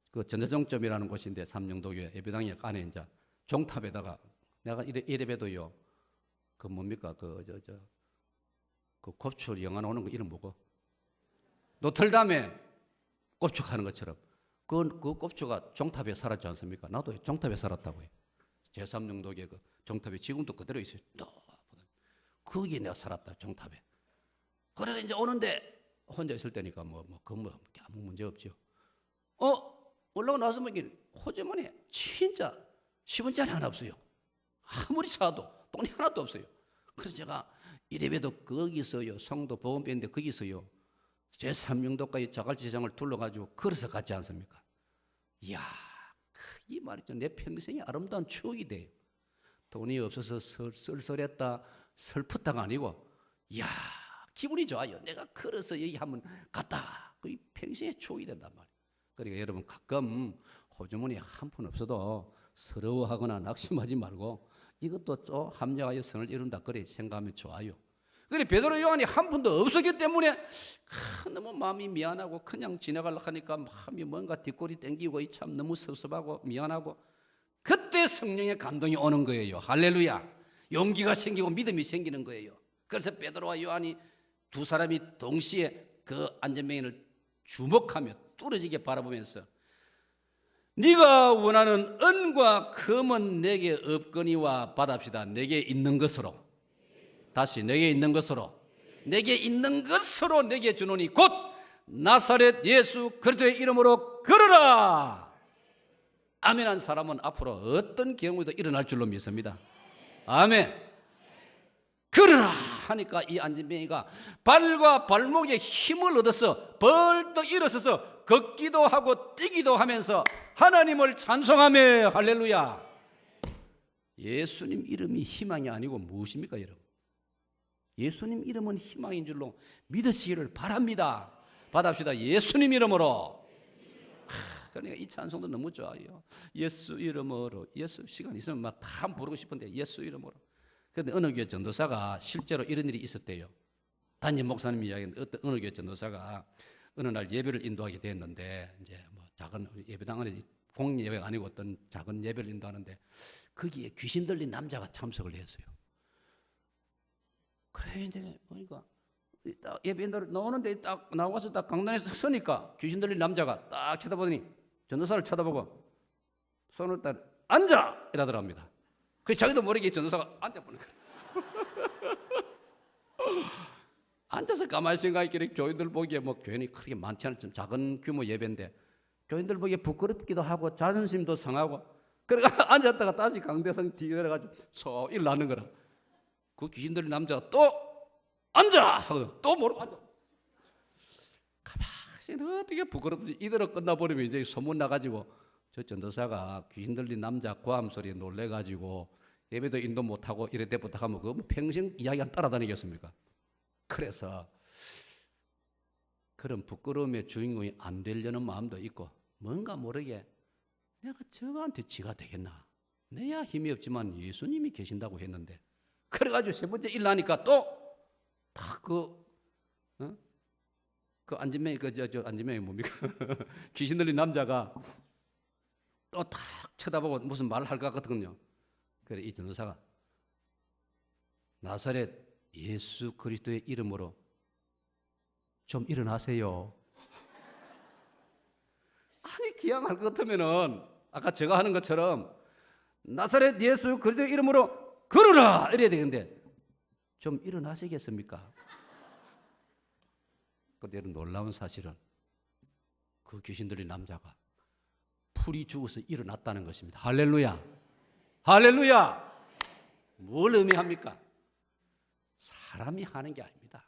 그 전자정점이라는 곳인데 삼영도교에 예배당역 안에 이제 종탑에다가 내가 이래봬도요 그 뭡니까 그 곱출 영화 나오는 거 이름 뭐고 노틀담에 곱축하는 것처럼 그 곱추가 종탑에 살았지 않습니까? 나도 종탑에 살았다고요. 제3영도교의 그 종탑이 지금도 그대로 있어요. 거기에 내가 살았다, 종탑에. 그래서 이제 오는데 혼자 있을 때니까 아무 문제 없죠. 올라가 나서 보니 호주머니에 진짜 10원짜리 하나 없어요. 아무리 사도 돈이 하나도 없어요. 그래서 제가 이래봬도 거기서요, 성도 보건병인데 거기서요, 제3영도까지 자갈치장을 둘러가지고 걸어서 갔지 않습니까? 이야, 이 말이죠. 내 평생의 아름다운 추억이 돼요. 돈이 없어서 쓸쓸했다, 슬펐다가 아니고, 이야, 기분이 좋아요. 내가 걸어서 여기 한번 갔다. 그 평생의 추억이 된단 말이에요. 그러니까 여러분 가끔 호주머니에 한 푼 없어도 서러워하거나 낙심하지 말고 이것도 좀 합리화의 선을 이룬다 그래 생각하면 좋아요. 그래 베드로 요한이 한 푼도 없었기 때문에 너무 마음이 미안하고 그냥 지나가려고 하니까 마음이 뭔가 뒷골이 땡기고 참 너무 섭섭하고 미안하고 그때 성령의 감동이 오는 거예요. 할렐루야. 용기가 생기고 믿음이 생기는 거예요. 그래서 베드로와 요한이 두 사람이 동시에 그 안전뱅이를 주목하며 뚫어지게 바라보면서 네가 원하는 은과 금은 내게 없거니와 받합시다. 내게 있는 것으로 다시 내게 있는 것으로 내게 주노니 곧 나사렛 예수 그리스도의 이름으로 걸어라. 아멘한 사람은 앞으로 어떤 경우도 일어날 줄로 믿습니다. 아멘. 걸어라 하니까 이 안전뱅이가 발과 발목에 힘을 얻어서 벌떡 일어서서 걷기도 하고 뛰기도 하면서 하나님을 찬송하며 할렐루야. 예수님 이름이 희망이 아니고 무엇입니까 여러분? 예수님 이름은 희망인 줄로 믿으시기를 바랍니다. 받합시다. 예수님 이름으로. 그러니까 이 찬송도 너무 좋아요. 예수 이름으로. 예수 시간 있으면 막 다 부르고 싶은데 예수 이름으로. 그런데 어느 교회 전도사가 실제로 이런 일이 있었대요. 담임 목사님 이야기인데 어떤 어느 교회 전도사가 어느 날 예배를 인도하게 됐는데 이제 뭐 작은 예배당 안에 공예 예배가 아니고 어떤 작은 예배를 인도하는데 거기에 귀신 들린 남자가 참석을 했어요. 그래 이제 보니까 딱 예배 인도를 나오는데 딱 나와서 딱 강단에서 서니까 귀신 들린 남자가 딱 쳐다보더니 전도사를 쳐다보고 손을 딱 앉아 이러더랍니다. 그 자기도 모르게 전도사가 앉아보는 거예요. 앉아서 가만히 생각했길래 교인들 보기에 뭐 교인이 그렇게 많지 않은 좀 작은 규모 예배인데 교인들 보기에 부끄럽기도 하고 자존심도 상하고 그러니까 앉았다가 다시 강대상 뒤에 내려가지고 서 일어나는 거라. 그 귀신 들린 남자가 또 앉아 하고 또 모르고 앉아. 가만히 어떻게 부끄럽지. 이대로 끝나버리면 이제 소문 나가지고 저 전도사가 귀신 들린 남자 고함 소리에 놀래가지고 예배도 인도 못하고 이럴 때부터 하면 그거 뭐 평생 이야기 안 따라다니겠습니까? 그래서 그런 부끄러움의 주인공이 안 되려는 마음도 있고 뭔가 모르게 내가 저거한테 지가 되겠나? 내야 힘이 없지만 예수님이 계신다고 했는데 그래가지고 세 번째 일 나니까 또 다 그 안진명이 안진명이 뭡니까? 귀신 들린 남자가 또 딱 쳐다보고 무슨 말을 할 것 같거든요. 그래 이 전도사가 나사렛 예수 그리스도의 이름으로 좀 일어나세요. 아니 기양할 것 같으면은 아까 제가 하는 것처럼 나사렛 예수 그리스도의 이름으로 걸어라 이래야 되는데 좀 일어나시겠습니까? 근데 놀라운 사실은 그 귀신 들린 남자가 풀이 죽어서 일어났다는 것입니다. 할렐루야. 할렐루야. 뭘 의미합니까? 사람이 하는 게 아닙니다.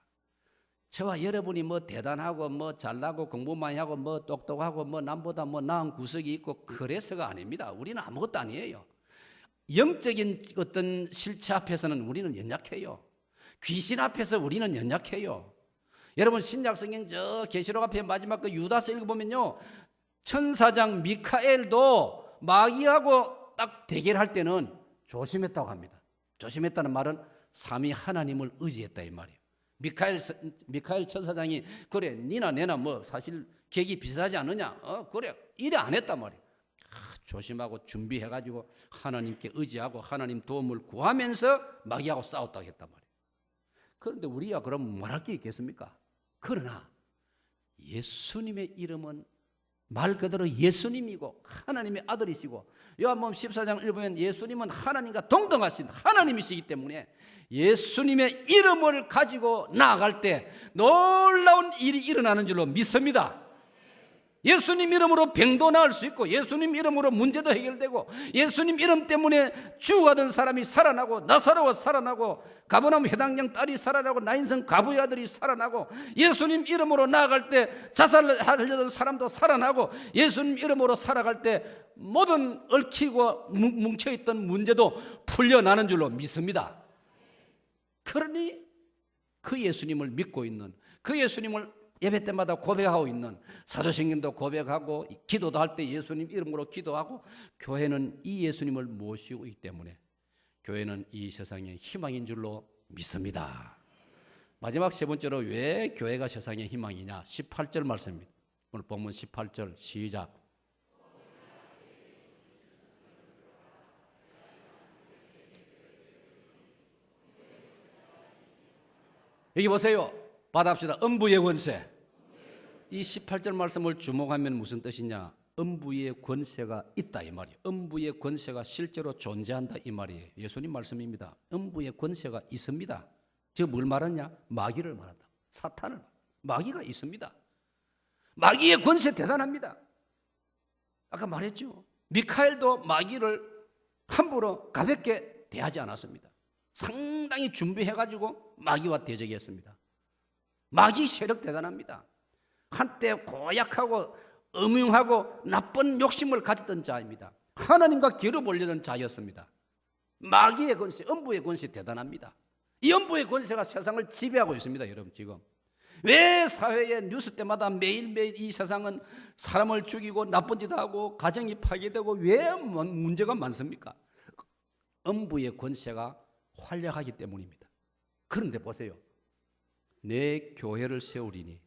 저와 여러분이 뭐 대단하고 뭐 잘나고 공부 많이 하고 뭐 똑똑하고 뭐 남보다 뭐 나은 구석이 있고 그래서가 아닙니다. 우리는 아무것도 아니에요. 영적인 어떤 실체 앞에서는 우리는 연약해요. 귀신 앞에서 우리는 연약해요. 여러분 신약성경 저 계시록 앞에 마지막 그 유다서 읽어보면요, 천사장 미카엘도 마귀하고 딱 대결할 때는 조심했다고 합니다. 조심했다는 말은 삼위 하나님을 의지했다 이 말이에요. 미카엘 천사장이 그래 니나 내나 뭐 사실 객이 비슷하지 않느냐, 그래 이래 안 했단 말이에요. 조심하고 준비해가지고 하나님께 의지하고 하나님 도움을 구하면서 마귀하고 싸웠다고 했단 말이에요. 그런데 우리가 그럼 말할 게 있겠습니까? 그러나 예수님의 이름은 말 그대로 예수님이고 하나님의 아들이시고 요한복음 14장 1보면 예수님은 하나님과 동등하신 하나님이시기 때문에 예수님의 이름을 가지고 나아갈 때 놀라운 일이 일어나는 줄로 믿습니다. 예수님 이름으로 병도 나을 수 있고 예수님 이름으로 문제도 해결되고 예수님 이름 때문에 죽어가던 사람이 살아나고 나사로가 살아나고 가버나움 회당장 딸이 살아나고 나인성 가부의 아들이 살아나고 예수님 이름으로 나아갈 때 자살하려던 사람도 살아나고 예수님 이름으로 살아갈 때 모든 얽히고 뭉쳐있던 문제도 풀려나는 줄로 믿습니다. 그러니 그 예수님을 믿고 있는 그 예수님을 예배 때마다 고백하고 있는 사도신경도 고백하고 기도도 할 때 예수님 이름으로 기도하고 교회는 이 예수님을 모시고 있기 때문에 교회는 이 세상의 희망인 줄로 믿습니다. 마지막 세 번째로 왜 교회가 세상의 희망이냐 18절 말씀입니다. 오늘 본문 18절 시작. 여기 보세요. 받아합시다. 음부의 권세. 이 18절 말씀을 주목하면 무슨 뜻이냐? 음부의 권세가 있다 이 말이에요. 음부의 권세가 실제로 존재한다 이 말이에요. 예수님 말씀입니다. 음부의 권세가 있습니다. 지금 뭘 말하냐? 마귀를 말한다. 사탄을. 마귀가 있습니다. 마귀의 권세 대단합니다. 아까 말했죠. 미카엘도 마귀를 함부로 가볍게 대하지 않았습니다. 상당히 준비해가지고 마귀와 대적했습니다. 마귀 세력 대단합니다. 한때 고약하고 음흉하고 나쁜 욕심을 가졌던 자입니다. 하나님과 기를 벌리는 자였습니다. 마귀의 권세, 음부의 권세 대단합니다. 이 음부의 권세가 세상을 지배하고 있습니다. 여러분 지금 왜 사회의 뉴스 때마다 매일매일 이 세상은 사람을 죽이고 나쁜 짓 하고 가정이 파괴되고 왜 문제가 많습니까? 음부의 권세가 활약하기 때문입니다. 그런데 보세요. 내 교회를 세우리니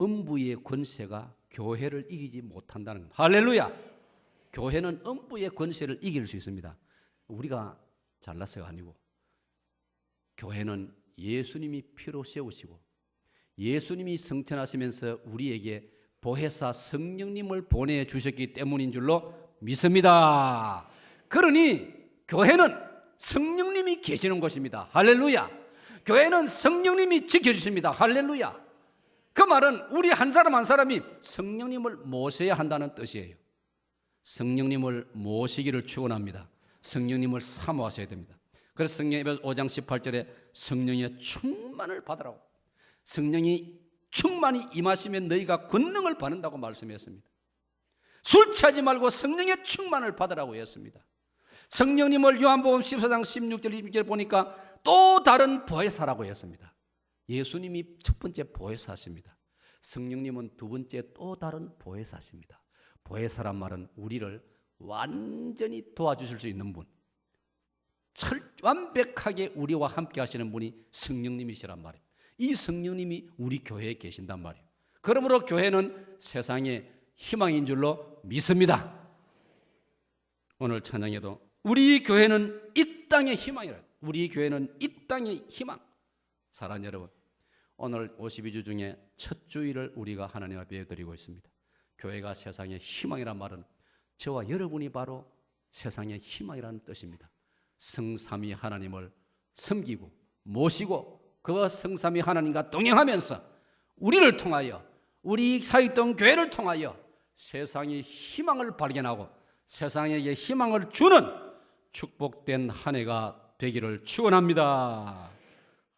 음부의 권세가 교회를 이기지 못한다는 겁니다. 할렐루야. 교회는 음부의 권세를 이길 수 있습니다. 우리가 잘나서가 아니고 교회는 예수님이 피로 세우시고 예수님이 성천하시면서 우리에게 보혜사 성령님을 보내주셨기 때문인 줄로 믿습니다. 그러니 교회는 성령님이 계시는 곳입니다. 할렐루야. 교회는 성령님이 지켜주십니다. 할렐루야. 그 말은 우리 한 사람 한 사람이 성령님을 모셔야 한다는 뜻이에요. 성령님을 모시기를 축원합니다. 성령님을 사모하셔야 됩니다. 그래서 성령에서 5장 18절에 성령의 충만을 받으라고, 성령이 충만히 임하시면 너희가 권능을 받는다고 말씀했습니다. 술 취하지 말고 성령의 충만을 받으라고 했습니다. 성령님을 요한복음 14장 16절 16절 보니까 또 다른 보혜사라고 했습니다. 예수님이 첫 번째 보혜사십니다. 성령님은 두 번째 또 다른 보혜사십니다. 보혜사란 말은 우리를 완전히 도와주실 수 있는 분, 완벽하게 우리와 함께 하시는 분이 성령님이시란 말이에요. 이 성령님이 우리 교회에 계신단 말이에요. 그러므로 교회는 세상의 희망인 줄로 믿습니다. 오늘 찬양에도 우리 교회는 이 땅의 희망이라, 우리 교회는 이 땅의 희망. 사랑하는 여러분, 오늘 52주 중에 첫 주일을 우리가 하나님 앞에 드리고 있습니다. 교회가 세상의 희망이란 말은 저와 여러분이 바로 세상의 희망이라는 뜻입니다. 성삼위 하나님을 섬기고 모시고 그 성삼위 하나님과 동행하면서 우리를 통하여, 우리 사역동 교회를 통하여 세상의 희망을 발견하고 세상에게 희망을 주는 축복된 한 해가 되기를 축원합니다.